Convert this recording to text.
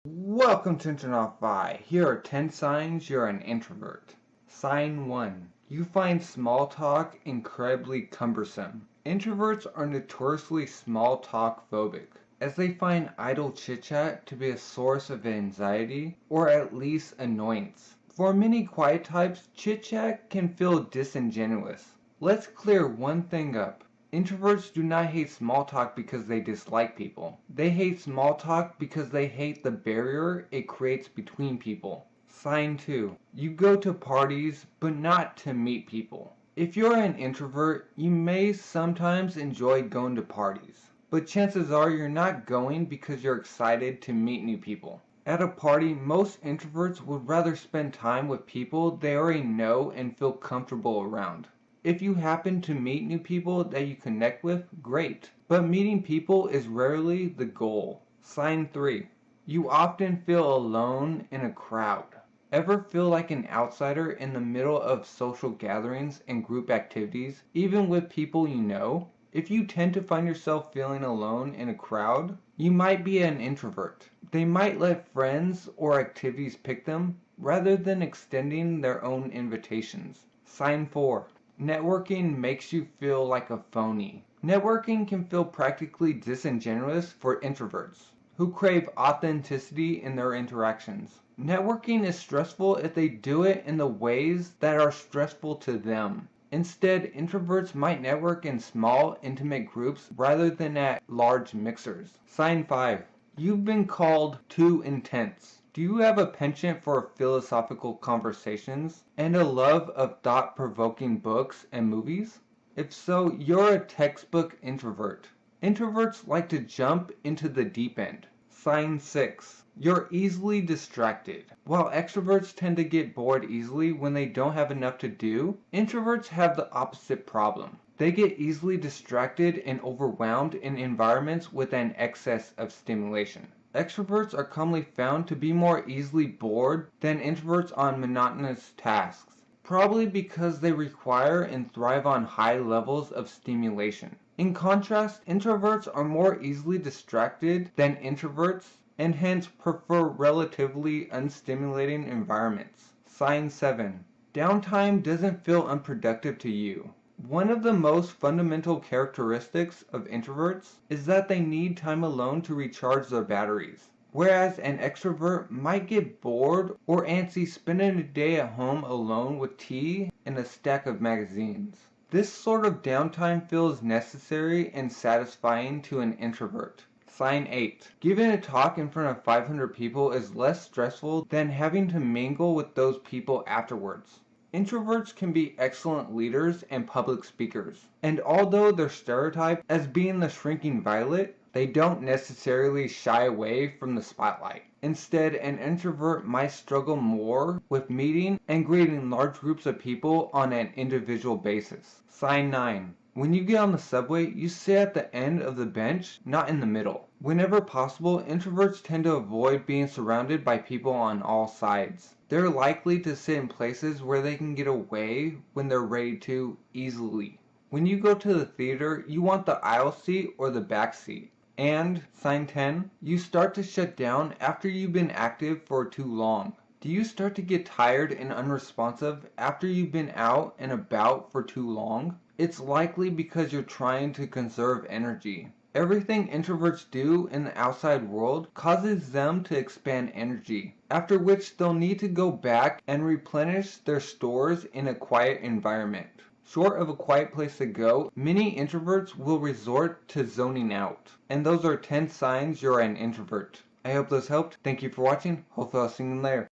Welcome to Introvert. Here are 10 signs you're an introvert. Sign 1. You find small talk incredibly cumbersome. Introverts are notoriously small talk phobic, as they find idle chit-chat to be a source of anxiety or at least annoyance. For many quiet types, chit-chat can feel disingenuous. Let's clear one thing up. Introverts do not hate small talk because they dislike people. They hate small talk because they hate the barrier it creates between people. Sign 2. You go to parties, but not to meet people. If you're an introvert, you may sometimes enjoy going to parties, but chances are you're not going because you're excited to meet new people. At a party, most introverts would rather spend time with people they already know and feel comfortable around. If you happen to meet new people that you connect with, great. But meeting people is rarely the goal. Sign 3. You often feel alone in a crowd. Ever feel like an outsider in the middle of social gatherings and group activities, even with people you know? If you tend to find yourself feeling alone in a crowd, you might be an introvert. They might let friends or activities pick them, rather than extending their own invitations. Sign 4. Networking makes you feel like a phony. Networking can feel practically disingenuous for introverts, who crave authenticity in their interactions. Networking is stressful if they do it in the ways that are stressful to them. Instead, introverts might network in small, intimate groups rather than at large mixers. Sign 5. You've been called too intense. Do you have a penchant for philosophical conversations and a love of thought-provoking books and movies? If so, you're a textbook introvert. Introverts like to jump into the deep end. Sign 6. You're easily distracted. While extroverts tend to get bored easily when they don't have enough to do, introverts have the opposite problem. They get easily distracted and overwhelmed in environments with an excess of stimulation. Extroverts are commonly found to be more easily bored than introverts on monotonous tasks, probably because they require and thrive on high levels of stimulation. In contrast, introverts are more easily distracted than introverts and hence prefer relatively unstimulating environments. Sign 7. Downtime doesn't feel unproductive to you. One of the most fundamental characteristics of introverts is that they need time alone to recharge their batteries, whereas an extrovert might get bored or antsy spending a day at home alone with tea and a stack of magazines. This sort of downtime feels necessary and satisfying to an introvert. Sign 8. Giving a talk in front of 500 people is less stressful than having to mingle with those people afterwards. Introverts can be excellent leaders and public speakers, and although they're stereotyped as being the shrinking violet, they don't necessarily shy away from the spotlight. Instead, an introvert might struggle more with meeting and greeting large groups of people on an individual basis. Sign 9. When you get on the subway, you sit at the end of the bench, not in the middle. Whenever possible, introverts tend to avoid being surrounded by people on all sides. They're likely to sit in places where they can get away when they're ready to easily. When you go to the theater, you want the aisle seat or the back seat. And, sign 10, you start to shut down after you've been active for too long. Do you start to get tired and unresponsive after you've been out and about for too long? It's likely because you're trying to conserve energy. Everything introverts do in the outside world causes them to expend energy, after which they'll need to go back and replenish their stores in a quiet environment. Short of a quiet place to go, many introverts will resort to zoning out. And those are 10 signs you're an introvert. I hope this helped. Thank you for watching. Hopefully I'll see you later.